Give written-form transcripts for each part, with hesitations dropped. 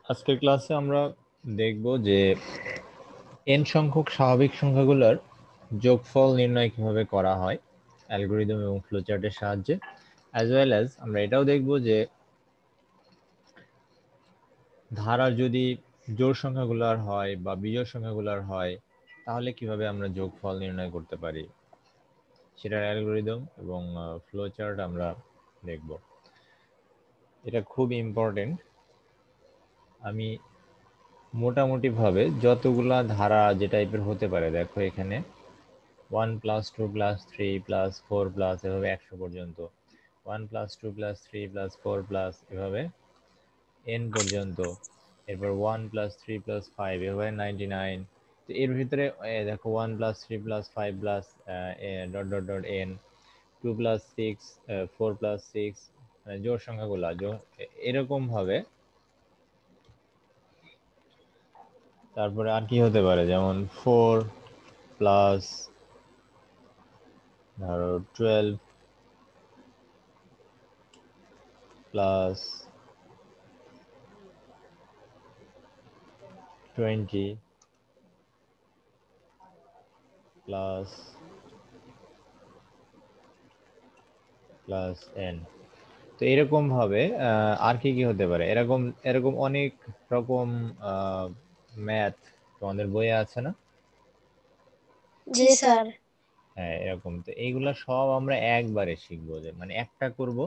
আজকের ক্লাসে আমরা দেখব যে n সংখ্যক স্বাভাবিক সংখ্যাগুলোর যোগফল নির্ণয় কিভাবে করা হয় অ্যালগরিদম এবং ফ্লোচার্টের সাহায্যে, অ্যাজ ওয়েল অ্যাজ আমরা এটাও দেখব যে ধারার যদি জোড় সংখ্যাগুলোর হয় বা বিজোড় সংখ্যাগুলোর হয় তাহলে কিভাবে আমরা যোগফল নির্ণয় করতে পারি সেটার অ্যালগরিদম এবং ফ্লোচার্ট আমরা দেখব। এটা খুব ইম্পর্টেন্ট। আমি মোটামুটি ভাবে যতগুলা ধারা যে টাইপের হতে পারে, দেখো এখানে 1 + 2 + 3 + 4 প্লাস এভাবে 100 পর্যন্ত, 1 + 2 + 3 + 4 প্লাস এভাবে n পর্যন্ত, এরপর 1 + 3 + 5 এভাবে 99। তো এর ভিতরে দেখো 1 + 3 + 5 ডট ডট ডট n, 2 + 6 4 + 6, মানে জোড় সংখ্যাগুলো এরকম ভাবে। তারপরে আর কি হতে পারে, যেমন 4 প্লাস ধরো 12 প্লাস 20 প্লাস প্লাস n। তো এরকম ভাবে আর কি কি হতে পারে, এরকম এরকম অনেক রকম ম্যাথ তোমাদের বইয়ে আছে না? জি স্যার। হ্যাঁ, এরকম। তো এইগুলা সব আমরা একবারে শিখবো, যে মানে একটা করব,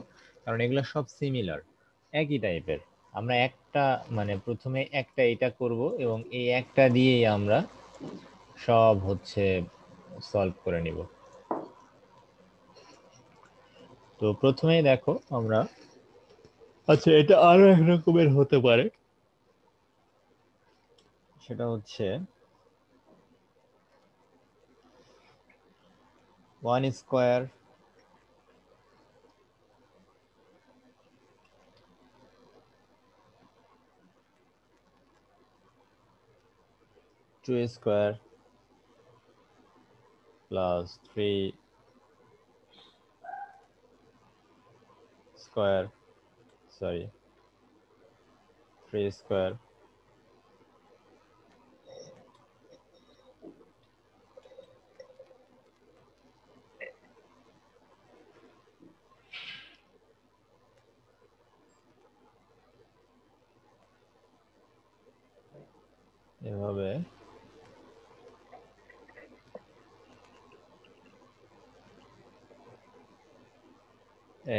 কারণ এগুলা সব সিমিলার, একই টাইপের। আমরা একটা মানে প্রথমে একটা এটা করব এবং এই একটা দিয়েই আমরা সব হচ্ছে সলভ করে নিব। তো প্রথমেই দেখো আমরা, আচ্ছা এটা আরো এক রকমের হতে পারে, সেটা হচ্ছে 1 square 2 square plus 3 square, sorry 3 square এভাবে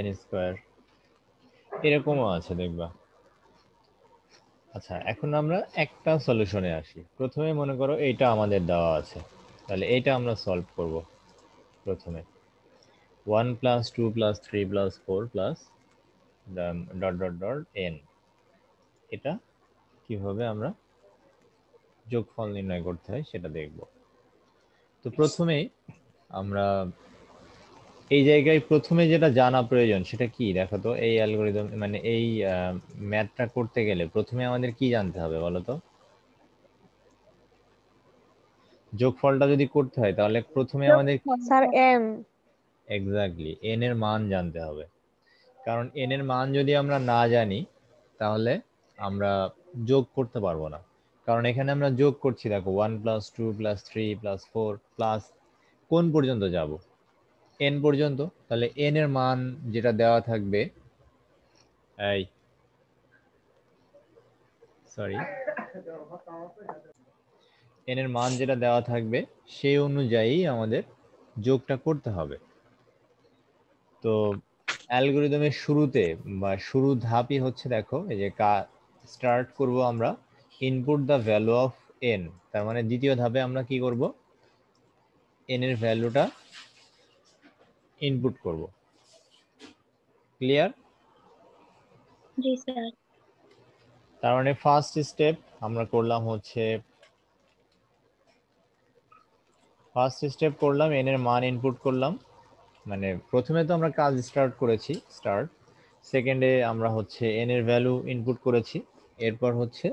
n স্কোয়ার, এরকমও আছে দেখবা। আচ্ছা, এখন আমরা একটা সলিউশনে আসি। প্রথমে মনে করো এইটা আমাদের দেওয়া আছে, তাহলে এইটা আমরা সলভ করব। প্রথমে 1 + 2 + 3 + 4 plus dot dot dot n, এটা কিভাবে আমরা যোগফল নির্ণয় করতে হয় সেটা দেখব। তো প্রথমেই আমরা এই জায়গায় প্রথমে যেটা জানা প্রয়োজন সেটা কি দেখো তো, এই অ্যালগরিদম মানে এই ম্যাথটা করতে গেলে প্রথমে আমাদের কি জানতে হবে বলো তো? যোগফলটা যদি করতে হয় তাহলে প্রথমে আমাদের স্যার এম। এক্স্যাক্টলি n এর মান জানতে হবে। কারণ n এর মান যদি আমরা না জানি তাহলে আমরা যোগ করতে পারবো না। কারণ এখানে আমরা যোগ করছি, দেখো 1 + 2 + 3 + 4 প্লাস কোন পর্যন্ত যাব, n পর্যন্ত। তাহলে n এর মান যেটা দেওয়া থাকবে, এই সরি, n এর মান যেটা দেওয়া থাকবে সেই অনুযায়ী আমাদের যোগটা করতে হবে। তো অ্যালগরিদমের শুরুতে বা শুরু ধাপই হচ্ছে, দেখো এই যে স্টার্ট করব আমরা input the value of n, তার মানে দ্বিতীয় ধাপে আমরা কি করব, n এর ভ্যালুটা ইনপুট করব। ক্লিয়ার? জি স্যার। তার মানে ফার্স্ট স্টেপ আমরা করলাম হচ্ছে, n এর মান ইনপুট করলাম, মানে প্রথমে তো আমরা কাজ স্টার্ট করেছি, সেকেন্ডে আমরা হচ্ছে n এর ভ্যালু ইনপুট করেছি। এরপর হচ্ছে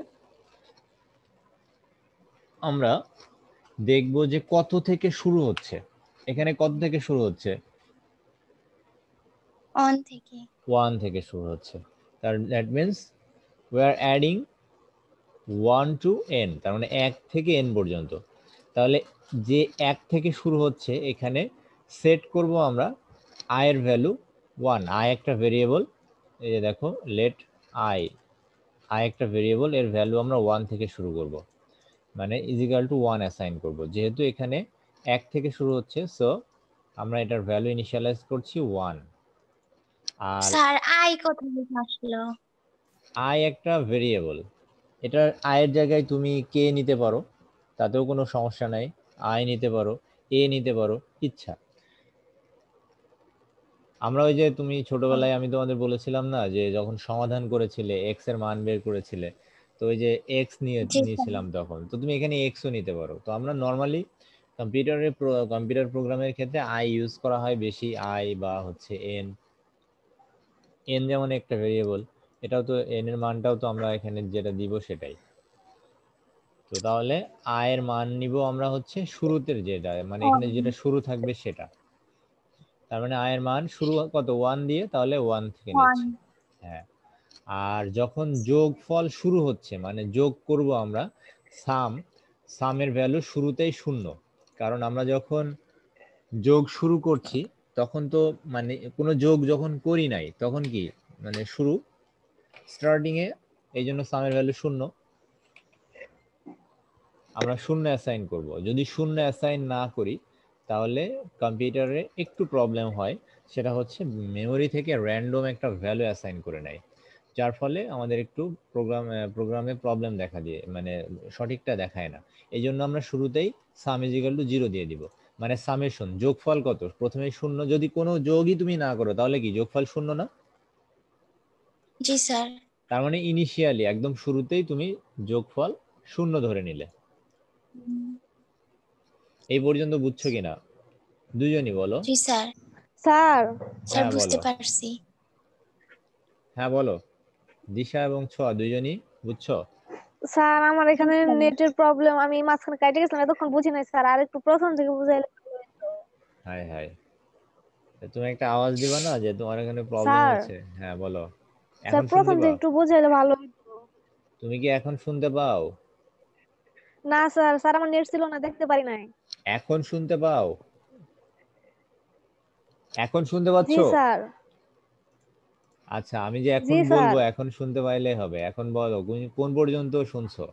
আমরা দেখব যে কত থেকে শুরু হচ্ছে, এখানে কত থেকে শুরু হচ্ছে, অন থেকে। 1 থেকে শুরু হচ্ছে। That means we are adding 1 to n, তার মানে 1 থেকে n পর্যন্ত। তাহলে যে 1 থেকে শুরু হচ্ছে এখানে সেট করব আমরা i এর ভ্যালু 1। i একটা ভেরিয়েবল, এই যে দেখো লেট i একটা ভেরিয়েবল, এর ভ্যালু আমরা 1 থেকে শুরু করব, মানে ইজিক্যাল টু 1 অ্যাসাইন করব। যেহেতু এখানে 1 থেকে শুরু হচ্ছে, সো আমরা এটার ভ্যালু ইনিশিয়ালাইজ করছি 1। আর স্যার আই কোথা থেকে আসলো? i একটা ভেরিয়েবল, এটার i এর জায়গায় তুমি কে নিতে পারো, তাতেও কোনো সমস্যা নাই। i নিতে পারো, a নিতে পারো, ইচ্ছা। আমরা ওই যে তুমি ছোটবেলায় আমি তোমাদের বলেছিলাম না যে যখন সমাধান করেছিলে x এর মান বের করেছিলে, তো ওই যে x জি স্যার। নিয়েছিলাম তখন, তো তুমি এখানে x ও নিতে পারো। তো আমরা নর্মালি কম্পিউটার প্রোগ্রামের ক্ষেত্রে i ইউজ করা হয় বেশি, i বা হচ্ছে n। n যেমন একটা ভেরিয়েবল, এটাও তো n এর মানটাও তো আমরা এখানে যেটা দিব সেটাই। তো তাহলে i এর মান নিব আমরা হচ্ছে শুরুতে যেটা, মানে এখানে যেটা শুরু থাকবে সেটা। তার মানে i এর মান শুরু কত 1 দিয়ে, তাহলে 1 থেকে নিচ্ছি। হ্যাঁ। আর যখন যোগফল শুরু হচ্ছে, মানে যোগ করব আমরা সামের ভ্যালু শুরুতেই 0, কারণ আমরা যখন যোগ শুরু করছি তখন তো মানে কোনো যোগ যখন করি নাই তখন কি মানে শুরু স্টার্টিং এ, এই জন্য সামের ভ্যালু 0, আমরা 0 অ্যাসাইন করব। যদি 0 অ্যাসাইন না করি তাহলে কম্পিউটারে একটু প্রবলেম হয়, সেটা হচ্ছে মেমোরি থেকে র্যান্ডম একটা ভ্যালু অ্যাসাইন করে নেয়, যার ফলে আমাদের একটু প্রোগ্রামে প্রবলেম দেখা দিয়ে, মানে সঠিকটা দেখায় না। এই জন্য আমরা শুরুতেই সাম ইজিক্যাল টু 0 দিয়ে দিব, মানে সামেশন যোগফল কত প্রথমে 0, যদি কোনো যোগই তুমি না করো তাহলে কি যোগফল 0 না? জি স্যার। তার মানে ইনিশিয়ালি একদম শুরুতেই তুমি যোগফল 0 ধরে নিলে। এই পর্যন্ত বুঝছো কিনা দুজনই বলো। জি স্যার। স্যার স্যার হ্যাঁ বুঝতে বলো, পারছি। হ্যাঁ বলো। দিশা এবং ছোঁয়া দুইজনই বুঝছো? স্যার আমার এখানে নেটের প্রবলেম, আমি মাঝখানে কাটে গেছিলাম, এতক্ষণ বুঝি নাই স্যার, আর একটু প্রথম থেকে বুঝাইলে ভালো হতো। হাই হাই, তুমি একটা আওয়াজ দিবা না যে তোমার এখানে প্রবলেম স্যার হচ্ছে? হ্যাঁ বলো। স্যার এখন শুনতে প্রথম থেকে পাও? একটু বুঝাইলে ভালো হতো। তুমি কি এখন শুনতে পাও? না স্যার, স্যার আমার নেট ছিল না, দেখতে পারি নাই। এখন শুনতে পাও? এখন শুনতে জি পাচ্ছো? স্যার। আচ্ছা, আমি যে জি এখন স্যার। বলবো এখন শুনতে পাইলে হবে। এখন বলো তুমি কোন পর্যন্ত শুনছো,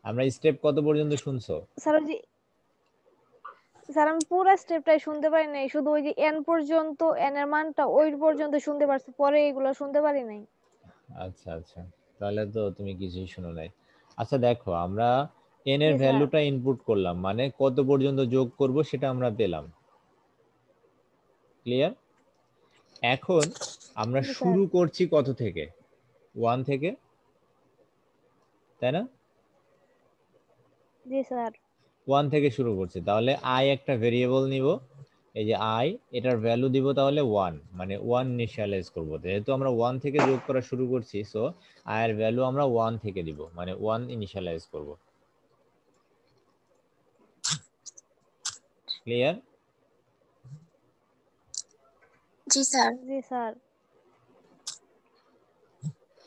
আমরা স্টেপ কত পর্যন্ত শুনছো? স্যার ওই যে স্যার আমি পুরো স্টেপটাই শুনতে পারি নাই, শুধু ওই যে এন পর্যন্ত, এন এর মানটা ওই পর্যন্ত শুনতে পারছি, পরে এগুলো শুনতে পারি নাই। আচ্ছা আচ্ছা, তাহলে তো তুমি কিছুই শুনো নাই। আচ্ছা দেখো, আমরা এন এর জি স্যার। ভ্যালুটা ইনপুট করলাম, মানে কত পর্যন্ত যোগ করব সেটা আমরা পেলাম। ক্লিয়ার? এখন আমরা জি স্যার। শুরু করছি কত থেকে? 1 থেকে, তাই না? জি স্যার। 1 থেকে শুরু করছি, তাহলে i একটা ভেরিয়েবল নিব, এই যে i, এটার ভ্যালু দিব তাহলে 1, মানে 1 ইনিশিয়ালাইজ করব। যেহেতু আমরা 1 থেকে যোগ করা শুরু করছি, সো i এর ভ্যালু আমরা 1 থেকে দিব, মানে 1 ইনিশিয়ালাইজ করব। ক্লিয়ার? জি স্যার। জি স্যার।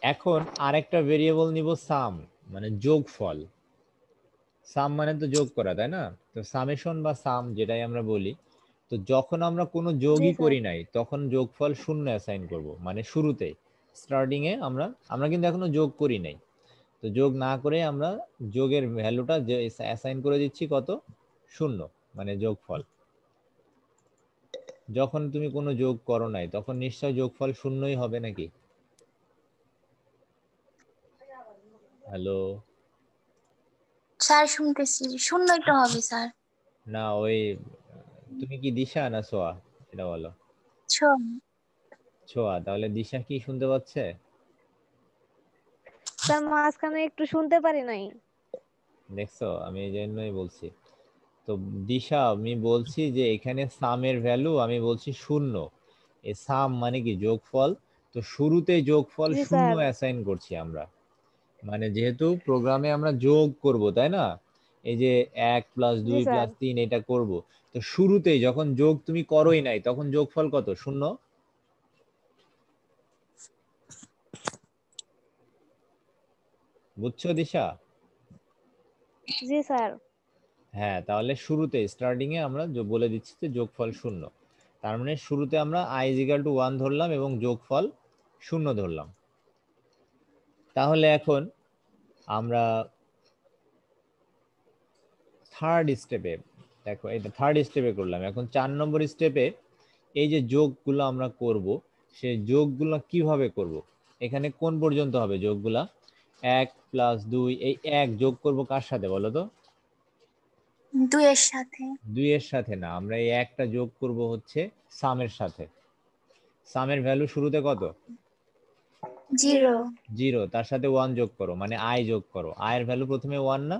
এখন আরেকটা ভেরিয়েবল নিব সাম, মানে যোগফল। সাম মানে তো যোগ করা, তাই না? তো সামেশন বা সাম যেটাই আমরা বলি, তো যখন আমরা কোনো জি যোগই স্যার। করি নাই তখন যোগফল 0 অ্যাসাইন করব, মানে শুরুতেই স্টার্টিং এ আমরা আমরা কিন্তু এখনো যোগ করি নাই। তো যোগ না করে আমরা যোগের ভ্যালুটা যে অ্যাসাইন করে দিচ্ছি কত, 0, মানে যোগফল। যখন তুমি কোনো যোগ করো নাই তখন নিশ্চয় যোগফল 0ই হবে নাকি? হ্যালো? স্যার শুনতেছি, শূন্যই তো হবে স্যার। না ওই, তুমি কি দিশা না সোয়া সেটা বলো। শোন। ছোয়া, তাহলে দিশা কি শুনতে পাচ্ছে? স্যার মাঝখানে একটু শুনতে পারি নাই। দেখছো, আমি এই জন্যই বলছি। তো দিশা, আমি বলছি যে এখানে সামের ভ্যালু আমি বলছি 0, এই সাম মানে কি যোগফল, তো শুরুতে যোগফল জি 0 স্যার। অ্যাসাইন করছি আমরা, মানে যেহেতু প্রোগ্রামে আমরা যোগ করব তাই না, এই যে 1 প্লাস জি 2 স্যার। প্লাস 3 এটা করব, তো শুরুতেই যখন যোগ তুমি করোই নাই তখন যোগফল কত, 0। বুঝছো দিশা? জি স্যার। হ্যাঁ, তাহলে শুরুতে স্টার্টিং এ আমরা বলে দিচ্ছি যে যোগফল শূন্য। তার মানে শুরুতে আমরা i = 1 ধরলাম এবং যোগফল শূন্য ধরলাম। তাহলে এখন আমরা থার্ড স্টেপে, দেখো এটা থার্ড স্টেপে করলাম। এখন 4 নম্বর স্টেপে এই যে যোগগুলো আমরা করব, সেই যোগগুলো কিভাবে করব? এখানে কোন পর্যন্ত হবে যোগগুলা? 1 + 2, এই 1 যোগ করব কার সাথে বলো তো? 2 এর সাথে। 2 এর সাথে না, আমরা এই একটা যোগ করব হচ্ছে সামের সাথে। সামের ভ্যালু শুরুতে কত? 0। 0, তার সাথে 1 যোগ করো, মানে i যোগ করো। i এর ভ্যালু প্রথমে 1 না?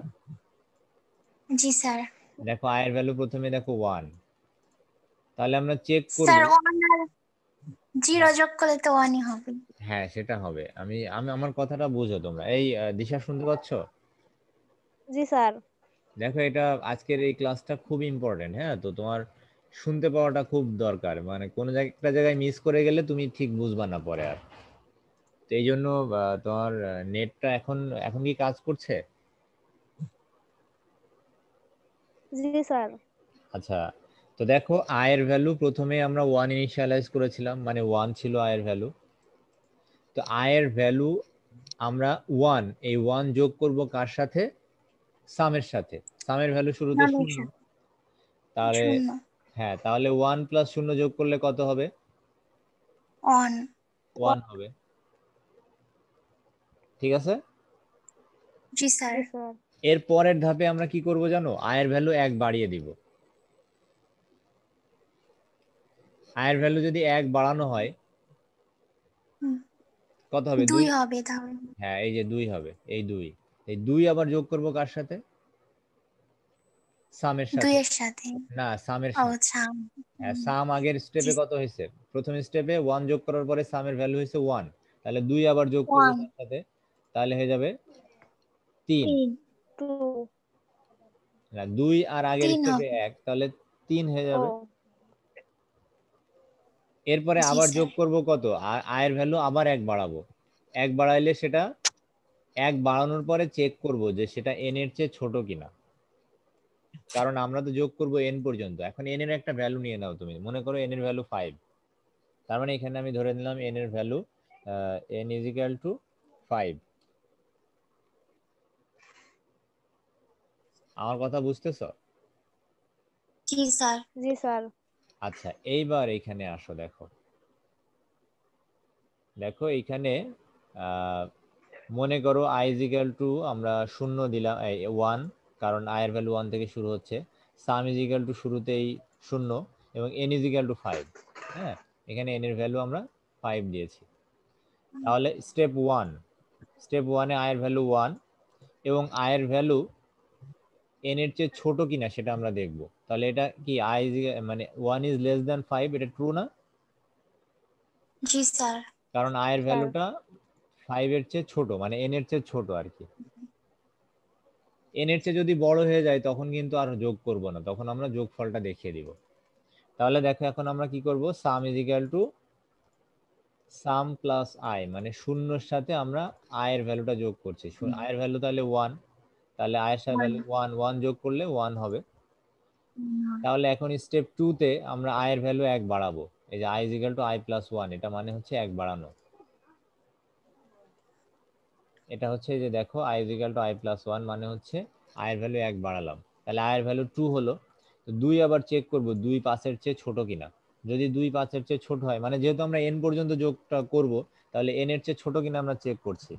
জি স্যার। দেখো i এর ভ্যালু প্রথমে দেখো 1, তাহলে আমরা চেক করব। স্যার 1 আর 0 হ্যাঁ, যোগ করলে তো 1 ই হবে। হ্যাঁ সেটা হবে। আমি আমি আমার কথাটা বুঝো তোমরা। এই দিশা শুনতে পাচ্ছ? জি স্যার। দেখো এটা আজকের এই ক্লাসটা খুব ইম্পর্টেন্ট, হ্যাঁ, তো তোমার শুনতে পাওয়াটা খুব দরকার। মানে কোনো একটা জায়গায় মিস করে গেলে তুমি ঠিক বুঝবা না পরে আর। তো এই জন্য তোমার নেটটা এখন এখন কি কাজ করছে? জি স্যার। আচ্ছা, তো দেখো i এর ভ্যালু প্রথমে আমরা 1 ইনিশিয়ালাইজ করেছিলাম, মানে 1 ছিল i এর ভ্যালু। তো i এর ভ্যালু আমরা 1, এই 1 যোগ করব কার সাথে? সামের সাথে। সামের ভ্যালু শুরুতে নামের 0, সাথে তাহলে 0। হ্যাঁ, তাহলে 1 + 0 যোগ করলে কত হবে? 1। 1 হবে। ঠিক আছে? জি স্যার। জি স্যার। এর পরের ধাপে আমরা কি করব জানো? i এর ভ্যালু 1 বাড়িয়ে দিব। i এর ভ্যালু যদি 1 বাড়ানো হয় কত হবে? 2 2। হবে তাহলে। হ্যাঁ, এই যে 2 হবে, এই 2। এই 2 আবার যোগ করব কার সাথে? সামের 2 সাথে। এর সাথে। না, সামের ও সাথে। আচ্ছা। হ্যাঁ, সাম আগের জি স্টেপে কত হয়েছে? প্রথম স্টেপে 1 যোগ করার পরে সামের ভ্যালু হয়েছে 1, তাহলে 2 আবার যোগ করব 1 তার সাথে, তাহলে হয়ে যাবে 3। 3। 2। না, 2 আর আগের 3 স্টেপে হবে। 1, তাহলে 3 হয়ে যাবে। ও এরপরে জি আবার যোগ স্যার। করব কত? i এর ভ্যালু আবার 1 বাড়াবো। 1 বাড়াইলে সেটা 1 বাড়ানোর পরে চেক করব যে সেটা n এর চেয়ে ছোট কিনা। কারণ আমরা তো যোগ করব n পর্যন্ত। এখন n এর একটা ভ্যালু নিয়ে নাও তুমি। মনে করো n এর ভ্যালু 5। তার মানে এখানে আমি ধরে নিলাম n এর ভ্যালু n = 5। আমার কথা বুঝতেছো? জি স্যার। জি স্যার। আচ্ছা, এইবার এখানে আসো। দেখো দেখো এইখানে আহ, মনে করো i আমরা 0 দিলাম, 1, কারণ i এর ভ্যালু 1 থেকে শুরু হচ্ছে। সাম শুরুতেই 0 এবং n = 5। হ্যাঁ, এখানে n এর ভ্যালু আমরা 5 দিয়েছি। তাহলে স্টেপ 1 এ i এর ভ্যালু 1 এবং i এর ভ্যালু n এর চেয়ে ছোট কিনা সেটা আমরা দেখব। তাহলে এটা কি মানে 1 is less than 5, এটা ট্রু না? জি স্যার। কারণ i এর স্যার। ভ্যালুটা 5 এর চেয়ে ছোট, মানে n এর চেয়ে ছোট আর কি। n এর চেয়ে যদি বড় হয়ে যায় তখন কিন্তু আর যোগ করব না, তখন আমরা যোগফলটা দেখিয়ে দিব। তাহলে দেখো এখন আমরা কি করব? সাম প্লাস i, মানে শূন্যর সাথে আমরা i এর ভ্যালুটা যোগ করছি। i এর ভ্যালু তাহলে 1, তাহলে i এর সাথে ভ্যালু 1, 1 যোগ করলে 1 হবে। তাহলে এখন স্টেপ 2 তে আমরা i এর ভ্যালু 1 বাড়াবো। এই যে i = i + 1, এটা মানে হচ্ছে 1 বাড়ানো। এটা হচ্ছে এই যে দেখো i = i + 1 মানে হচ্ছে i এর ভ্যালু 1 বাড়ালাম। তাহলে i এর ভ্যালু 2 হলো। তো 2 আবার চেক করব 2 5 এর চেয়ে ছোট কিনা। যদি 2 5 এর চেয়ে ছোট হয়, মানে যেহেতু আমরা n পর্যন্ত যোগটা করব, তাহলে n এর চেয়ে ছোট কিনা আমরা চেক করছি।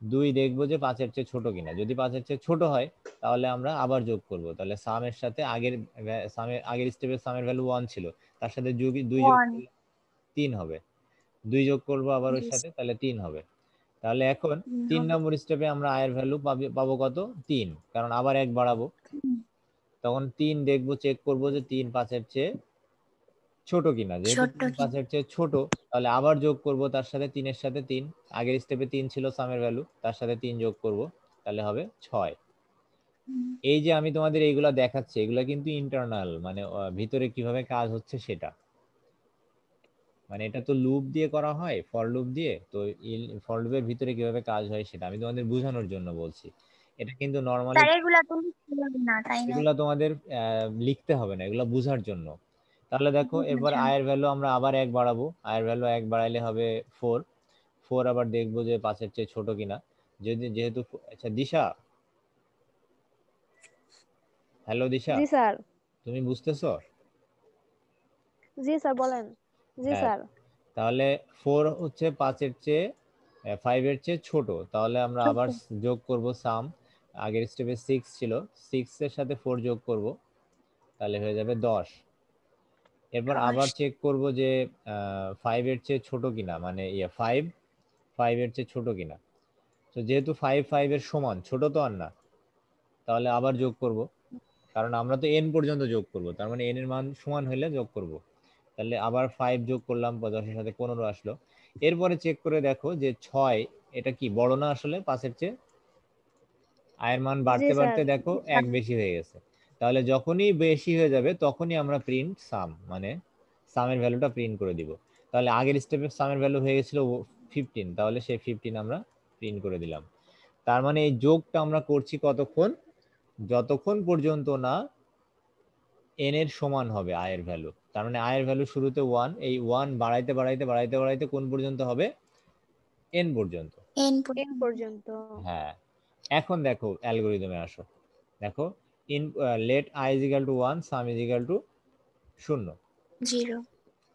2 দেখবো যে 5 এর চেয়ে ছোট কিনা। যদি 5 এর চেয়ে ছোট হয় তাহলে আমরা আবার যোগ করব। তাহলে সামের সাথে আগের স্টেপে সামের ভ্যালু 1 ছিল, তার সাথে 2 যোগ 1। করলে 3 হবে। 2 যোগ করব আবার ওর সাথে, তাহলে 3 হবে। তাহলে এখন 3 হবে। নম্বর স্টেপে আমরা i এর ভ্যালু পাবো কত? 3, কারণ আবার 1 বাড়াবো। তখন 3 দেখবো, চেক করব যে 3 5 এর চেয়ে ছোট কিনা। যেহেতু ছোট্ট 3 কি? 5 এর চেয়ে ছোট, তাহলে আবার যোগ করব তার সাথে, 3 এর সাথে 3। আগের স্টেপে 3 ছিল সামের ভ্যালু, তার সাথে 3 যোগ করব, তাহলে হবে 6। এই যে আমি তোমাদের এইগুলা দেখাচ্ছি, এগুলা কিন্তু ইন্টারনাল, মানে ভিতরে কিভাবে কাজ হচ্ছে সেটা। মানে এটা তো লুপ দিয়ে করা হয়, ফর লুপ দিয়ে। তো ফর লুপের ভিতরে কিভাবে কাজ হয় সেটা আমি তোমাদের বোঝানোর জন্য বলছি। এটা কিন্তু নরমালি স্যার এগুলা তো লিখতে হবে না তাই না? এগুলা তোমাদের লিখতে হবে না, এগুলা বোঝার জন্য। তাহলে দেখো এরপর আচ্ছা। আয়ের ভ্যালু আমরা আবার 1 বাড়াবো, আয়ের ভ্যালু 1 বাড়াইলে হবে 4। 4 আবার দেখবো যে 5-এর চেয়ে ছোট কিনা। যদি যেহেতু আচ্ছা দিশা, হ্যালো দিশা, জি স্যার। তুমি বুঝতেছো? জি স্যার বলেন। জি হ্যাঁ, স্যার। তাহলে 4 হচ্ছে 5-এর চেয়ে 5-এর চেয়ে ছোট, তাহলে আমরা ছোট। আবার যোগ করব সাম। আগের স্টেপে 6 ছিল, 6 এর সাথে 4 যোগ করব, তাহলে হয়ে যাবে 10। এরপর আবার 10। চেক করব যে 5-এর চেয়ে ছোট কিনা, মানে 5-এর চেয়ে ছোট কিনা। তো যেহেতু 5-5 এর সমান, ছোট তো আর না, তাহলে আবার যোগ করব, কারণ আমরা তো n পর্যন্ত যোগ করব, তার মানে n এর মান সমান হলে যোগ করব। তাহলে আবার 5 যোগ করলাম, 50-এর সাথে 15 আসলো। এরপরে চেক করে দেখো যে 6 এটা কি বড় না আসলে 5-এর চেয়ে? আয়ের মান জি বাড়তে স্যার। বাড়তে দেখো 1 বেশি হয়ে গেছে। তাহলে যখনই বেশি হয়ে যাবে তখনই আমরা প্রিন্ট সাম, মানে সামের ভ্যালুটা প্রিন্ট করে দিব। তাহলে আগের স্টেপে সামের ভ্যালু হয়ে গেছিল 15, তাহলে সেই 15 আমরা প্রিন্ট করে দিলাম। তার মানে এই যোগটা আমরা করছি কতক্ষণ? যতক্ষণ পর্যন্ত না n এর সমান হবে আয়ের ভ্যালু। তার মানে আয়ের ভ্যালু শুরুতে 1, এই 1 বাড়াইতে বাড়াইতে বাড়াইতে বাড়াইতে কোন পর্যন্ত হবে? n পর্যন্ত। এন এন পর্যন্ত। হ্যাঁ, এখন দেখো অ্যালগরিদমে আসো। দেখো in let i is equal to 1, sum is equal to 0। 0।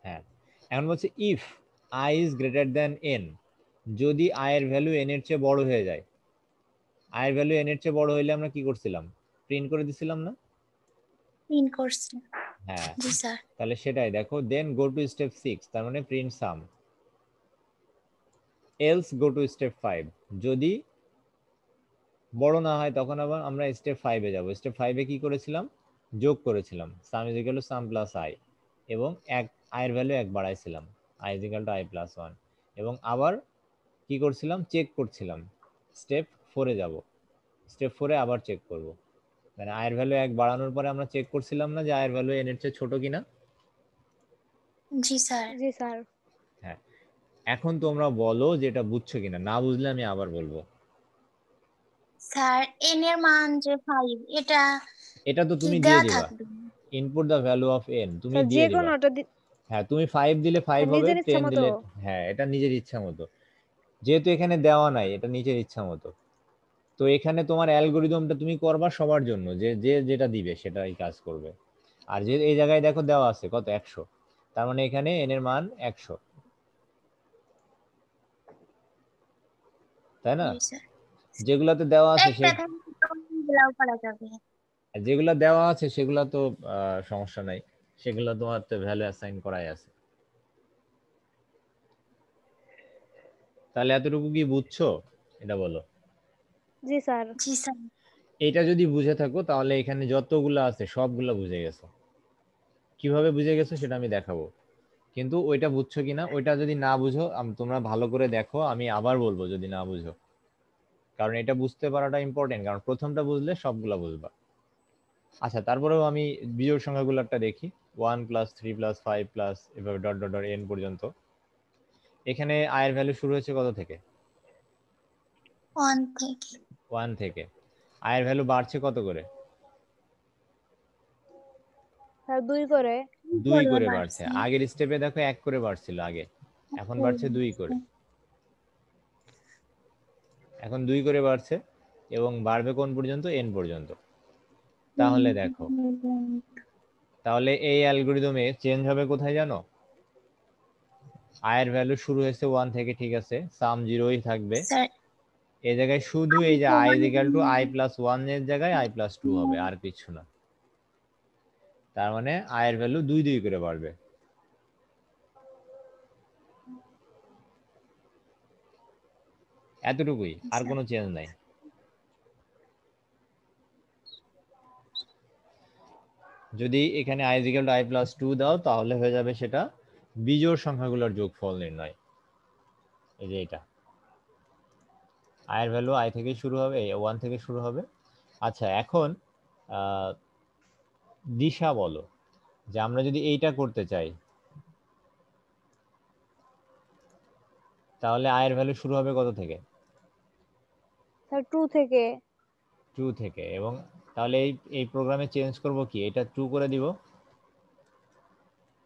হ্যাঁ, এখন বলছে if i is greater than n, যদি i এর ভ্যালু n এর চেয়ে বড় হয়ে যায়। i এর ভ্যালু n এর চেয়ে বড় হইলে আমরা কি করছিলাম? প্রিন্ট করে দিছিলাম না? প্রিন্ট করছি। হ্যাঁ, জি স্যার। তাহলে সেটাই দেখো, দেন গো টু স্টেপ 6, তার মানে print some. Else go to step 5, যদি বড় না হয় তখন আবার আমরা স্টেপ 5 এ যাব। স্টেপ 5 এ কি করেছিলাম? যোগ করেছিলাম, সাম is equal to some plus i, এবং এক আয়ের value 1 বাড়াইছিলাম, i is equal to i plus 1। এবং আবার কি করছিলাম? চেক করছিলাম। স্টেপ 4 এ যাব, স্টেপ 4 এ আবার চেক করব। মানে আয়ের ভ্যালু 1 বাড়ানোর পরে আমরা চেক করছিলাম না যে আয়ের ভ্যালু n এর চেয়ে ছোট কিনা? জি স্যার। জি স্যার। হ্যাঁ, এখন তোমরা বলো যে এটা বুঝছো কিনা, না বুঝলে আমি আবার বলবো। স্যার এন এর মান যে 5 এটা এটা তো কি তুমি দিয়ে দেয়া দিবা, থাকবে? Input the value of n তুমি স্যার যে দিয়ে দিবা। কোনোটা হ্যাঁ, তুমি 5 দিলে 5 স্যার হবে, নিজের ইচ্ছা 10 মতো। দিলে, হ্যাঁ এটা নিজের ইচ্ছা মতো, যেহেতু এখানে দেওয়া নাই, এটা নিজের ইচ্ছা মতো। তো এখানে তোমার অ্যালগরিদমটা তুমি করবা সবার জন্য, যে যে যেটা দিবে সেটাই কাজ করবে। আর যে এই জায়গায় দেখো দেওয়া আছে কত, 100, তার মানে এখানে n এর মান 100, তাই না? জি স্যার। যেগুলাতে দেওয়া আছে একটা থাকলে তো এগুলাও করা যাবে। যেগুলা দেওয়া আছে সেগুলা তো সমস্যা নাই, সেগুলা তোমার তো ভ্যালু অ্যাসাইন করাই আছে। তাহলে এতটুকু কি বুঝছো? এটা বলো। জি স্যার। জি স্যার। এটা যদি বুঝে থাকো তাহলে এখানে যতগুলো আছে সবগুলা বুঝে গেছো। কিভাবে বুঝে গেছো সেটা আমি দেখাবো, কিন্তু ওইটা বুঝছো কিনা ওইটা যদি না বুঝো, তোমরা ভালো করে দেখো, আমি আবার বলবো যদি না বুঝো, কারণ এটা বুঝতে পারাটা ইম্পর্টেন্ট, কারণ প্রথমটা বুঝলে সবগুলা বুঝবা। আচ্ছা, তারপরেও আমি বিজোড় সংখ্যাগুলো একটা দেখি, 1 প্লাস 3 প্লাস 5 প্লাস এভাবে ডট ডট ডট n পর্যন্ত। এখানে আয়ের ভ্যালু শুরু হয়েছে কত থেকে? 1 থেকে। 1 থেকে। আয়ের ভ্যালু বাড়ছে কত করে? স্যার 2 করে। 2 করে করে বাড়ছে। বাড়ছে। আগের স্টেপে দেখো 1 করে বাড়ছিল আগে, এখন বাড়ছে 2 করে। এখন 2 করে বাড়ছে, এবং বাড়বে কোন পর্যন্ত? n পর্যন্ত। তাহলে দেখো, তাহলে এই অ্যালগরিদমে চেঞ্জ হবে কোথায় জানো? আয়ের ভ্যালু শুরু হয়েছে 1 থেকে, ঠিক আছে, সাম 0ই থাকবে। স্যার এই জায়গায় শুধু এই যে i is equal to i plus 1 এর জায়গায় i plus 2 হবে, আর কিছু না। তার মানে আয়ের ভ্যালু 2 করে বাড়বে। এতটুকুই, আর কোনো চেঞ্জ নাই। যদি এখানে i is equal to i plus 2 দাও তাহলে হয়ে যাবে সেটা বিজোড় সংখ্যাগুলোর যোগফল নির্ণয়। এই যে এটা আয়ের ভ্যালু i থেকে শুরু হবে, 1 থেকে শুরু হবে। আচ্ছা, এখন দিশা বলো যে আমরা যদি এইটা করতে চাই, তাহলে আয়ের ভ্যালু শুরু হবে কত থেকে? স্যার 2 থেকে। 2 থেকে। এবং তাহলে এই প্রোগ্রামে চেঞ্জ করব কি, এটা 2 করে দিব,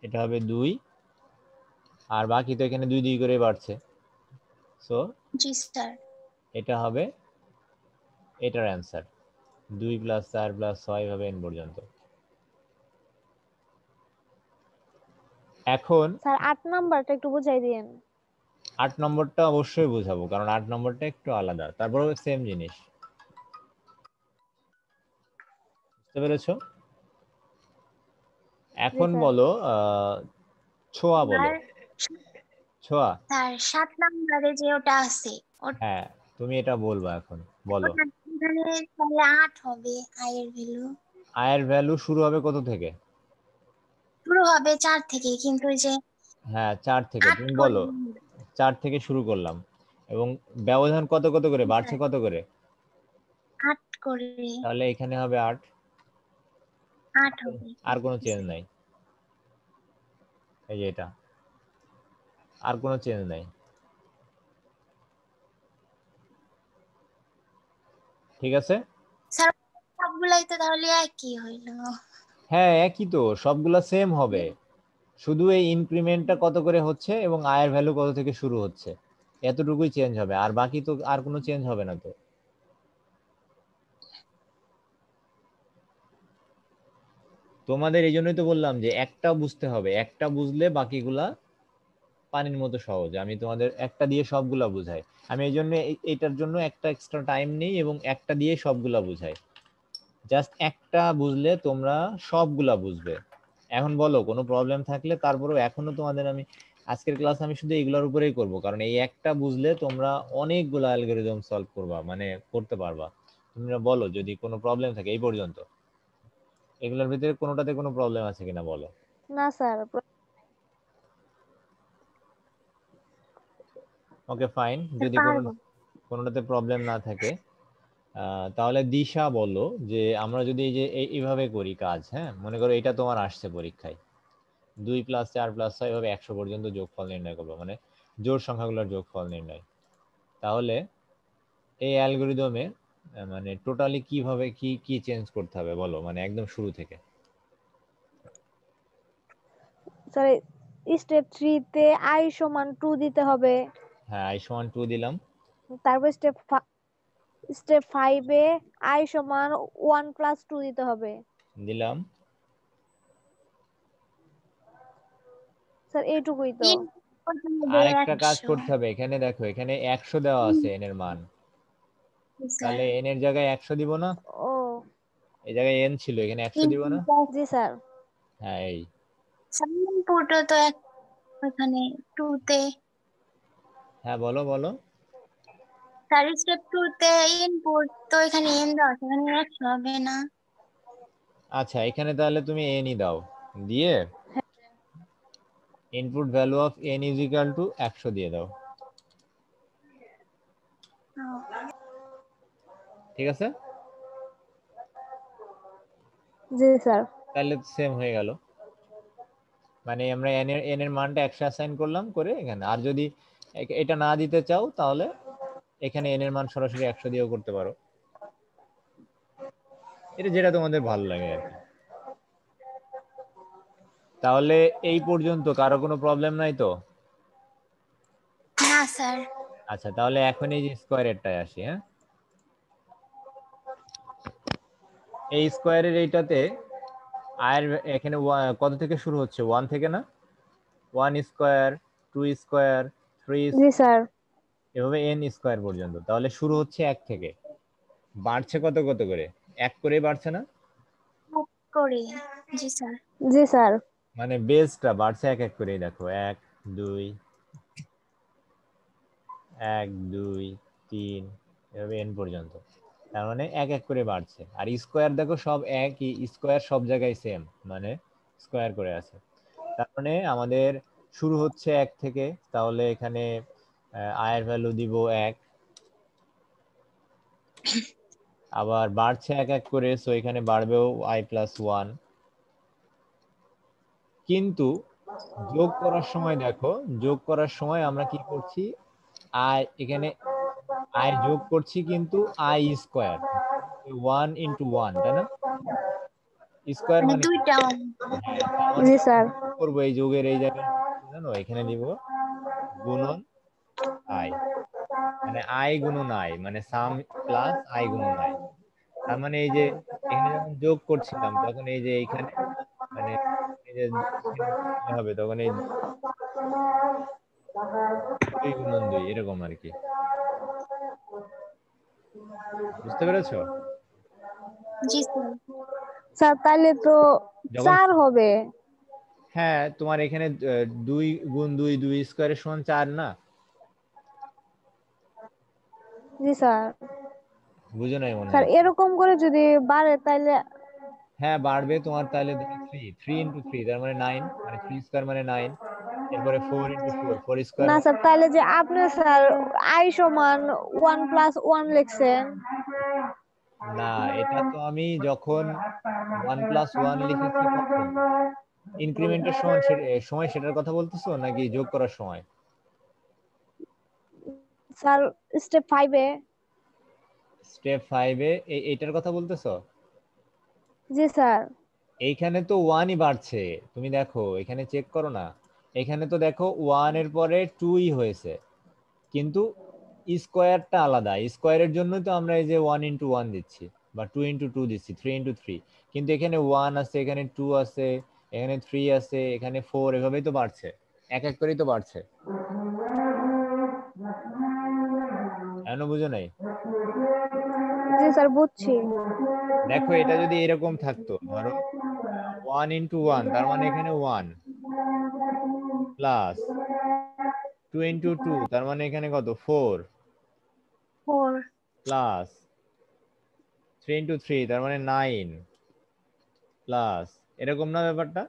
এটা হবে 2, আর বাকি তো এখানে 2 2 করে বাড়ছে, সো জি স্যার। এটা হবে এটার অ্যান্সার 2 + 4 + 6 হবে n পর্যন্ত। এখন স্যার 8 নাম্বারটা একটু বুঝাই দিয়েন। 8 নম্বরটা অবশ্যই বোঝাবো, কারণ 8 নম্বরটা একটু আলাদা, তারপরেও সেম জিনিস। বুঝতে পেরেছো? জি এখন স্যার। বলো ছোঁয়া বলো। আর ছোঁয়া, স্যার 7 নম্বরে যে ওটা আছে হ্যাঁ তুমি এটা বলবা এখন, বলো। ওটা এখানে তাহলে 8 হবে আয়ের ভ্যালু। আয়ের ভ্যালু শুরু হবে কত থেকে? শুরু হবে 4 থেকে, কিন্তু ওই যে হ্যাঁ 4 থেকে, 8 তুমি করে বলো 4 থেকে শুরু করলাম, এবং ব্যবধান কত কত করে বাড়ছে, কত করে? 8 করে তাহলে এখানে হবে 8, 8 হবে। আর কোনো চেঞ্জ নাই, এই যে এটা, আর কোনো চেঞ্জ নাই, ঠিক আছে? স্যার সবগুলাই তো তাহলে একই হইলো। হ্যাঁ একই তো, সবগুলা সেম হবে, শুধু এই ইনক্রিমেন্টটা কত করে হচ্ছে এবং আয়ের ভ্যালু কত থেকে শুরু হচ্ছে, এতটুকুই চেঞ্জ হবে, আর বাকি তো আর কোনো চেঞ্জ হবে না তো। তোমাদের এই জন্যই তো বললাম যে একটা বুঝতে হবে, একটা বুঝলে বাকিগুলা পানির মতো সহজ। আমি তোমাদের একটা দিয়ে সবগুলা বুঝাই, আমি এই জন্য এইটার জন্য একটা এক্সট্রা টাইম নেই এবং একটা দিয়ে সবগুলা বুঝাই। জাস্ট একটা বুঝলে তোমরা সবগুলা বুঝবে। এখন বলো কোনো প্রবলেম থাকলে, তারপরেও এখনো তোমাদের আমি আজকের ক্লাস আমি শুধু এগুলোর উপরেই করব, কারণ এই একটা বুঝলে তোমরা অনেকগুলো অ্যালগরিদম সলভ করবা, মানে করতে পারবা। তোমরা বলো যদি কোনো প্রবলেম থাকে এই পর্যন্ত, এগুলোর ভিতরে কোনোটাতে কোনো প্রবলেম আছে কিনা বলো। না স্যার। ওকে ফাইন, যদি পারবো। কোনোটাতে প্রবলেম না থাকে তাহলে দিশা বলো যে আমরা যদি এই যে এইভাবে করি কাজ, হ্যাঁ মনে করো এটা তোমার আসছে পরীক্ষায়, 2 + 4 + 6 এভাবে 100 পর্যন্ত যোগফল নির্ণয় করবো, মানে জোড় সংখ্যাগুলোর যোগফল নির্ণয়। তাহলে এই অ্যালগরিদমে মানে টোটালি কিভাবে কি কি চেঞ্জ করতে হবে বলো, মানে একদম শুরু থেকে। স্যার স্টেপ 3 তে i সমান 2 দিতে হবে। হ্যাঁ i সমান 2 দিলাম, তারপর স্টেপ 5 এ i সমান 1 + 2 দিতে হবে। দিলাম। স্যার এইটুকুই তো। তিন করতে হবে আরেকটা কাজ 100। করতে হবে, এখানে দেখো এখানে 100 দেওয়া আছে n এর মান, স্যার তাহলে n এর জায়গায় 100 দিব না, ও এই জায়গায় n ছিল এখানে 100 দিব না। জি স্যার। হ্যাঁ এই, ইনপুটও তো ওখানে 2 তে। হ্যাঁ বলো বলো। স্যার স্টেপ 2 তে ইনপুট তো এখানে n দেওয়া আছে, এখানে 100 হবে না। আচ্ছা এখানে তাহলে তুমি n ই দাও, দিয়ে input value of n is equal to 100 দিয়ে দাও, ঠিক আছে? জি স্যার। তাহলে সেম হয়ে গেল, মানে আমরা n এর মানটা 100 অ্যাসাইন করলাম করে এখানে, আর যদি এটা না দিতে চাও তাহলে এখানে n এর মান সরাসরি 100 দিয়েও করতে পারো, এটা যেটা তোমাদের ভালো লাগে আর কি। তাহলে এই পর্যন্ত কারো কোনো প্রবলেম নাই তো? না স্যার। আচ্ছা তাহলে এখন এই যে স্কোয়ারেরটায় আসি, হ্যাঁ এই স্কোয়ারের এইটাতে আয়ের এখানে কত থেকে শুরু হচ্ছে, 1 থেকে না, 1 স্কোয়ার, 2 স্কোয়ার, 3 জি স্যার। এভাবে n স্কোয়ার পর্যন্ত, তাহলে শুরু হচ্ছে 1 থেকে, বাড়ছে কত কত করে, 1 করে বাড়ছে না, করে। জি স্যার। জি স্যার। মানে বেসটা বাড়ছে 1 1 করেই, দেখো 1 2 1 2 3 এভাবে n পর্যন্ত, তার মানে 1 1 করে বাড়ছে। আর স্কোয়ার দেখো সব একই, স্কোয়ার সব জায়গায় সেম, মানে স্কোয়ার করে আছে, তার মানে আমাদের শুরু হচ্ছে 1 থেকে, তাহলে এখানে আয়ের ভ্যালু দিব 1, আবার বাড়ছে 1 1 করে, সো এখানে বাড়বেও i + 1, কিন্তু যোগ করার সময় দেখো, যোগ করার সময় আমরা কি করছি, আই এখানে আই যোগ করছি কিন্তু আই স্কোয়ার 1 ইন্টু 1, তাই না? স্কোয়ার মানে মানে কি? দুইটা হ্যাঁ, তার মানে জি যখন স্যার। যোগ করবো এই যোগের এই জায়গায় জানো এখানে দিব গুণন আই, মানে আই গুণন আই, মানে সাম প্লাস আই গুণন আই। তার মানে এই যে এখানে যখন যোগ করছিলাম তখন এই যে এইখানে মানে এই যে এখানে কি হবে তখন এই 2 গুণন 2 এরকম আর কি, বুঝতে পেরেছো? জি স্যার। স্যার তাহলে তো যখন 4 হবে। হ্যাঁ তোমার এখানে 2 গুণ 2 2 স্কোয়ারের সমান 4 না? জি স্যার। বুঝো নাই মনে স্যার হয়। এরকম করে যদি বাড়ে তাহলে হ্যাঁ বাড়বে তোমার, তাহলে ধরো 3 ইন্টু 3 তার মানে 9, মানে 3 স্কোয়ার মানে 9। এরপরে 4 ইন্টু 4 4 স্কোয়ার না মানে স্যার, তাহলে যে আপনি স্যার আই সমান 1 প্লাস 1 লিখছেন। না, এটা তো আমি যখন 1 প্লাস 1 লিখেছি কখন ইনক্রিমেন্টের সময় সময় সেটার কথা বলতেছো নাকি যোগ করার সময়? স্যার স্টেপ 5 এ। স্টেপ 5 এ এইটার কথা বলতেছো? জি স্যার। এইখানে তো 1ই বাড়ছে, তুমি দেখো এখানে চেক করো না, এখানে তো দেখো 1 এর পরে 2ই হয়েছে, কিন্তু স্কোয়ারটা আলাদা, স্কোয়ারের জন্যই তো আমরা এই যে 1 ইন্টু 1 দিচ্ছি বা 2 ইন্টু 2 দিচ্ছি, 3 ইন্টু 3, কিন্তু এখানে 1 আছে, এখানে 2 আছে, এখানে 3 আছে, এখানে 4, এভাবেই তো বাড়ছে, এক এক করেই তো বাড়ছে। এখনো বুঝো নাই? জি স্যার বুঝছি। দেখো এটা যদি এরকম থাকতো ধরো 1 ইন্টু 1 তার মানে এখানে 1 প্লাস 2 ইন্টু 2 তার মানে এখানে কত 4 ফোর। প্লাস 3 ইন্টু 3 তার মানে 9 প্লাস, এরকম না ব্যাপারটা?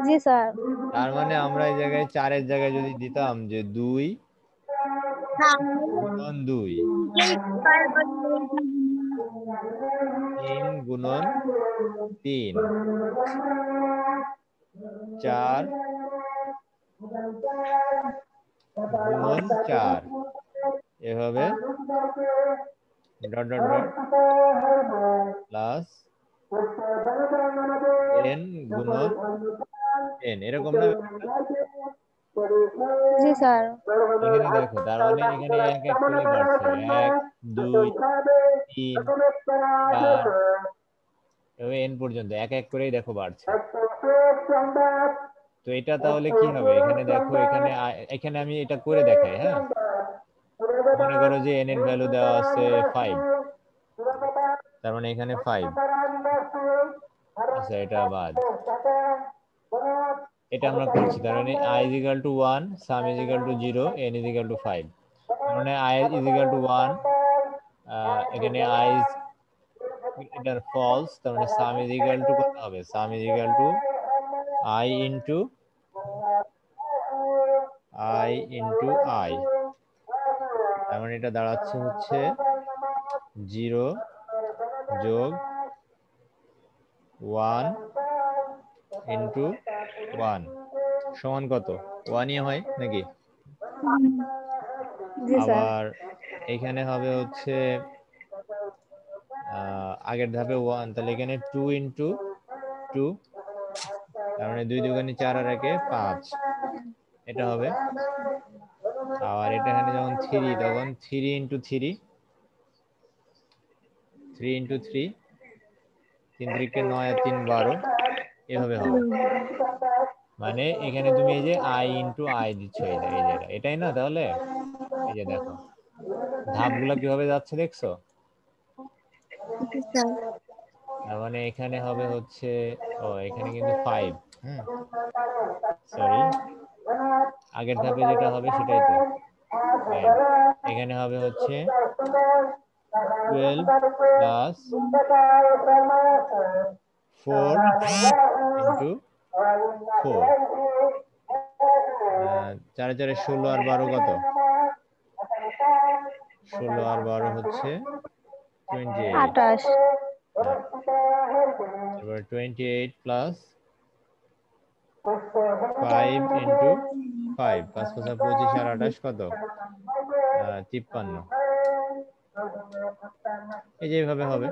জি স্যার। তার মানে আমরা এই জায়গায় 4-এর জায়গায় যদি দিতাম যে 2 গুণন 2, 3 গুণন 3, 4 গুণন 4, এভাবে dot dot dot plus n গুণন n, এরকম না ব্যাপারটা? জি স্যার। এখানে দেখো তার মানে এখানে এক এক করে বাড়ছে, 1 2 3 4 এভাবে n পর্যন্ত এক এক করেই দেখো বাড়ছে। তো এটা তাহলে কি হবে, এখানে দেখো এখানে এখানে আমি এটা করে দেখাই, হ্যাঁ? মনে করো যে n এর ভ্যালু দেওয়া আছে 5, তার মানে এখানে 5, আচ্ছা এটা বাদ, এটা আমরা করছি, তার মানে i is equal to 1, sum is equal to 0, n is equal to 5, তার মানে i is equal to 1, এখানে i is এটা ফলস, তার মানে sum is equal to কত হবে, sum is equal to i into i, তার মানে এটা দাঁড়াচ্ছে হচ্ছে 0 যোগ 1 ইন্টু 1 সমান কত, 1ই হয় নাকি? জি স্যার। আবার এখানে হবে হচ্ছে আগের ধাপে 1, তাহলে এখানে 2 ইন্টু 2, তার মানে 2 দুগুণে 4 আর একে 5, এটা হবে। আবার এটা এখানে যখন 3 তখন 3 ইন্টু 3, 3 ইন্টু 3, 3 3 9 আর 3 12, এভাবে হবে। মানে এখানে তুমি এই যে i ইন্টু আই দিচ্ছ এই জায়গায়, এটাই না তাহলে? এই যে দেখো ধাপগুলো কিভাবে যাচ্ছে দেখছো? তার মানে এখানে হবে হচ্ছে, ও এখানে কিন্তু 5, হুম সরি, আগের ধাপে যেটা হবে সেটাই তো 5, এখানে হবে হচ্ছে 12 প্লাস 4 ইন্টু 4, 4 4 16 আর 12 কত, 16 আর 12 হচ্ছে 28, 28। হ্যাঁ এবার 28 প্লাস 5 ইন্টু 5 5 5 25 আর 28 কত 53। এই যে এইভাবে হবে।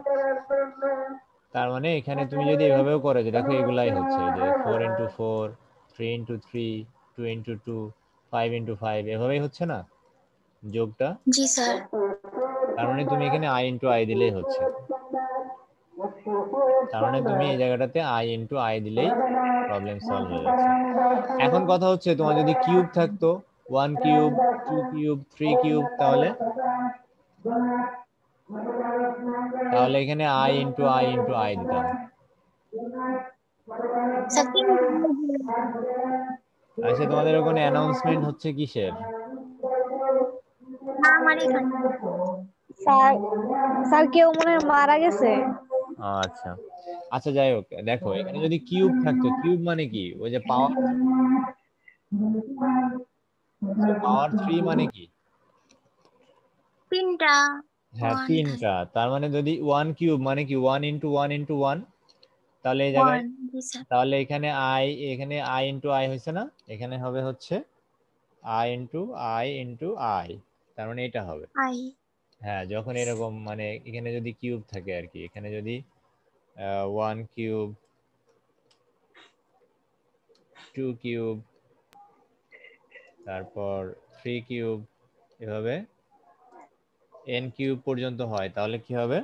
তার মানে এখানে তুমি যদি এভাবেও করো যে দেখো এগুলাই হচ্ছে যে 4 × 4 3 × 3 2 × 2 5 × 5 এভাবেই হচ্ছে না যোগটা। জি স্যার। তার মানে তুমি এখানে i × i দিলেই হচ্ছে। তার মানে তুমি এই জায়গাটাতে i × i দিলেই প্রবলেম সলভ হয়ে যাচ্ছে। এখন কথা হচ্ছে তোমার যদি কিউব থাকতো 1 কিউব 2 কিউব 3 কিউব তাহলে এখানে i × i × i দিতাম। স্যার আচ্ছা তোমাদের ওখানে অ্যানাউন্সমেন্ট হচ্ছে কিসের? আমার এখানে স্যার স্যার কেউ মনে হয় মারা গেছে। আচ্ছা আচ্ছা যাই হোক, দেখো এখানে যদি কিউব থাকতো, কিউব মানে কি ওই যে পাওয়ার, পাওয়ার 3 মানে কি? 3টা। হ্যাঁ 3টা। তার মানে যদি 1 কিউব মানে কি 1 × 1 × 1, তাহলে এই জায়গায় 1 জি স্যার। তাহলে এখানে i × i হয়েছে না, এখানে হবে হচ্ছে i × i, তার মানে এটা হবে। আই হ্যাঁ যখন এরকম মানে এখানে যদি কিউব থাকে আর কি, এখানে যদি 1 কিউব 2 কিউব তারপর 3 কিউব এভাবে n কিউব পর্যন্ত হয় তাহলে কি হবে,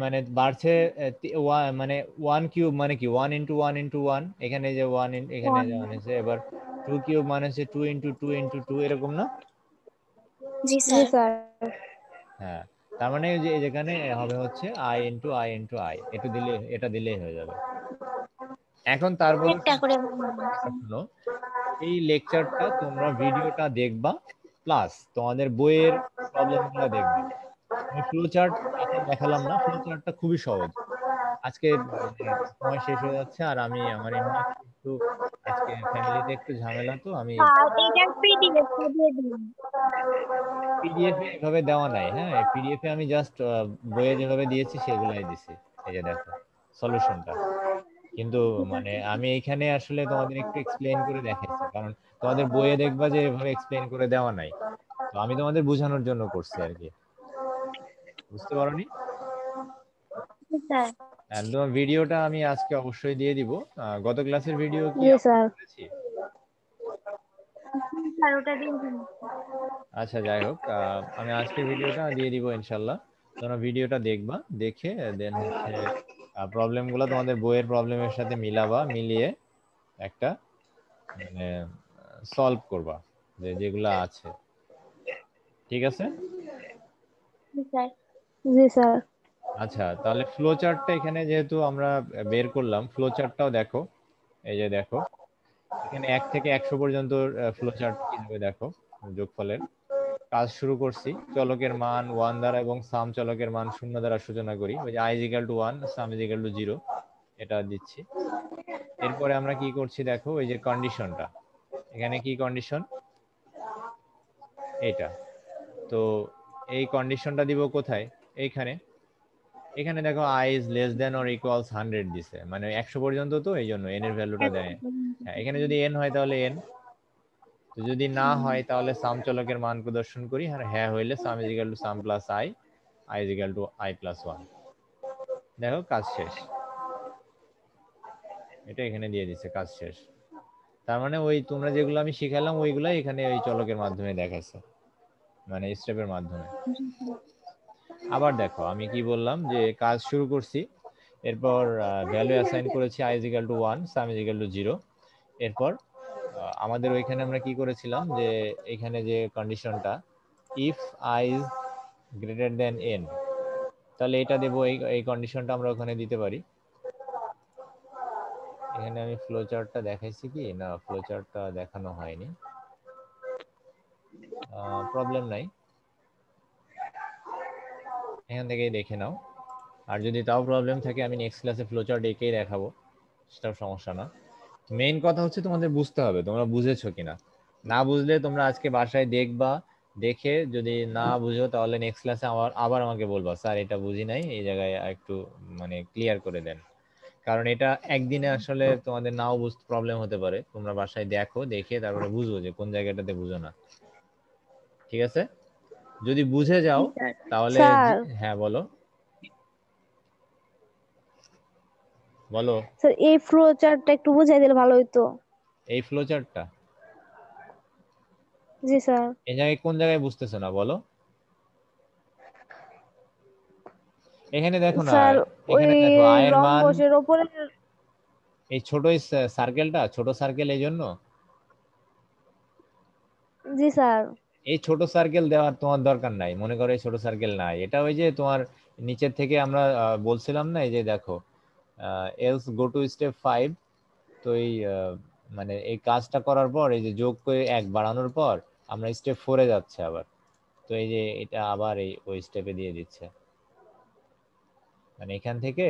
মানে বাড়ছে মানে 1 কিউব মানে কি 1 × 1 × 1, এখানে যে 1 এখানে 1 যে 1 আছে, এবার 2 কিউব মানে হচ্ছে 2 × 2 × 2 এরকম না? জি জি স্যার। স্যার। হ্যাঁ তার মানে যে যেখানে হবে হচ্ছে i × i × i, এটা দিলেই হয়ে যাবে। এখন তারপরে একটা করে শোনো, এই লেকচারটা তোমরা ভিডিওটা দেখবা প্লাস তোমাদের বইয়ের প্রবলেমগুলো দেখবা। আমি ফ্লো চার্ট এখন দেখালাম না, ফ্লো চার্টটা খুবই সহজ। আজকে মানে সময় শেষ হয়ে যাচ্ছে আর আমি আমার এমনি একটু আজকে ফ্যামিলিতে একটু ঝামেলা, তো আমি আর এটার পিডিএফ দিয়ে দিন। পিডিএফ এ এভাবে দেওয়া নাই। হ্যাঁ পিডিএফ এ আমি জাস্ট বইয়ে যেভাবে দিয়েছি সেগুলাই দিছি। এই যে দেখো সলিউশনটা, কিন্তু মানে আমি এখানে আসলে তোমাদের একটু এক্সপ্লেইন করে দেখাইছি, কারণ তোমাদের বইয়ে দেখবা যে এভাবে এক্সপ্লেইন করে দেওয়া নাই, তো আমি তোমাদের বোঝানোর জন্য করছি আর কি, বুঝতে পারোনি? জি স্যার। আর তোমার ভিডিওটা আমি আজকে অবশ্যই দিয়ে দিব। গত ক্লাসের ভিডিও কি জি আপলোড স্যার। করেছি? স্যার ওটা দিয়ে দিন। আচ্ছা যাই হোক, আমি আজকের ভিডিওটা দিয়ে দিব ইনশাল্লাহ। তোমরা ভিডিওটা দেখবা, দেখে দেন হচ্ছে প্রবলেমগুলো তোমাদের বইয়ের প্রবলেমের সাথে মিলাবা, মিলিয়ে একটা মানে সলভ করবা যেগুলো আছে, ঠিক আছে? জি স্যার। জি স্যার। আচ্ছা তাহলে ফ্লো চার্টটা এখানে যেহেতু আমরা বের করলাম, ফ্লো চার্টটাও দেখো। এই যে দেখো এখানে 1 থেকে 100 পর্যন্ত ফ্লো চার্ট কিভাবে দেখো যোগফলের। কাজ শুরু করছি, চলকের মান 1 দ্বারা এবং সাম চলকের মান 0 দ্বারা সূচনা করি, ওই যে i = 1 সাম = 0 এটা দিচ্ছি। এরপরে আমরা কি করছি দেখো, ওই যে কন্ডিশনটা, এখানে কি কন্ডিশন এইটা, তো এই কন্ডিশনটা দিব কোথায়, এইখানে। এখানে দেখো i is less than or equals 100 দিছে, মানে 100 পর্যন্ত, তো এই জন্য n এর ভ্যালুটা দেয়। হ্যাঁ এখানে যদি n হয় তাহলে n, তো যদি না হয় তাহলে সাম চলকের মান প্রদর্শন করি, আর হ্যাঁ হইলে সাম = সাম প্লাস i, i = i + 1। দেখো কাজ শেষ, এটা এখানে দিয়ে দিছে, কাজ শেষ। তার মানে ওই তোমরা যেগুলো আমি শিখালাম ওইগুলাই এখানে ওই চলকের মাধ্যমে দেখাইছে, মানে স্টেপের মাধ্যমে। আবার দেখো আমি কি বললাম, যে কাজ শুরু করছি, এরপর ভ্যালু অ্যাসাইন করেছি i = 1 সাম = 0। এরপর আমাদের ওইখানে আমরা কি করেছিলাম, যে এখানে যে কন্ডিশনটা if i is greater than n, তাহলে এটা দেব, এই কন্ডিশনটা আমরা ওখানে দিতে পারি। এখানে আমি ফ্লো চার্টটা দেখাইছি কি না, ফ্লো চার্টটা দেখানো হয়নি, প্রবলেম নাই, এখান থেকেই দেখে নাও। আর যদি তাও প্রবলেম থাকে আমি নেক্সট ক্লাসে ফ্লো চার্ট এঁকেই দেখাবো, সেটাও সমস্যা না। মেইন কথা হচ্ছে তোমাদের বুঝতে হবে তোমরা বুঝেছো কিনা। না বুঝলে তোমরা আজকে বাসায় দেখবা, দেখে যদি না বুঝো তাহলে নেক্সট ক্লাসে আবার আমাকে বলবা, স্যার এটা বুঝি নাই, এই জায়গায় একটু মানে ক্লিয়ার করে দেন। কারণ এটা একদিনে আসলে তোমাদের নাও বুঝতে প্রবলেম হতে পারে, তোমরা বাসায় দেখো, দেখে তারপরে বুঝো যে কোন জায়গাটাতে বুঝো না। ঠিক আছে, যদি বুঝে যাও স্যার। তাহলে স্যার হ্যাঁ বলো বলো। স্যার এই ফ্লো চার্টটা একটু বুঝাই দিলে ভালো হতো। এই ফ্লো চার্টটা জি স্যার। এই জায়গায় কোন জায়গায় বুঝতেছো না বলো? এখানে দেখো না, স্যার ওই এখানে দেখো আয়ের মান, রম্বসের ওপরে। এই ছোট সার্কেলটা, ছোট সার্কেল, এই জন্য জি স্যার। এই ছোট সার্কেল দেওয়ার তোমার দরকার নাই। মনে করো এই ছোট সার্কেল নাই, এটা ওই যে তোমার নিচের থেকে আমরা বলছিলাম না, এই যে দেখো এলস গো টু স্টেপ 5। তো এই মানে এই কাজটা করার পর, এই যে যোগ করে 1 বাড়ানোর পর আমরা স্টেপ 4-এ যাচ্ছে আবার। তো এই যে এটা আবার এই ওই স্টেপে দিয়ে দিচ্ছে, মানে এখান থেকে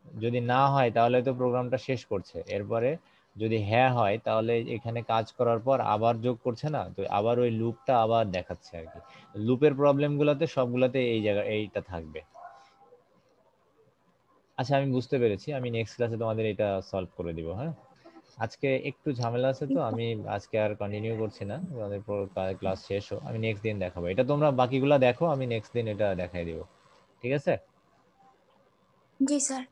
যদি না হয় তাহলে তো প্রোগ্রামটা শেষ করছে, এরপরে যদি হ্যাঁ হয় তাহলে এখানে কাজ করার পর আবার যোগ করছে না, তো আবার ওই লুপটা আবার দেখাচ্ছে আর কি। লুপের প্রবলেমগুলোতে সবগুলোতে এই জায়গা এইটা থাকবে। আচ্ছা আমি বুঝতে পেরেছি, আমি নেক্সট ক্লাসে তোমাদের এটা সলভ করে দিব। হ্যাঁ, আজকে একটু ঝামেলা আছে, তো আমি আজকে আর কন্টিনিউ করছি না, আমাদের ক্লাস শেষ হোক, আমি নেক্সট দিন দেখাবো এটা। তোমরা বাকিগুলা দেখো, আমি নেক্সট দিন এটা দেখাই দিব। ঠিক আছে? জি স্যার।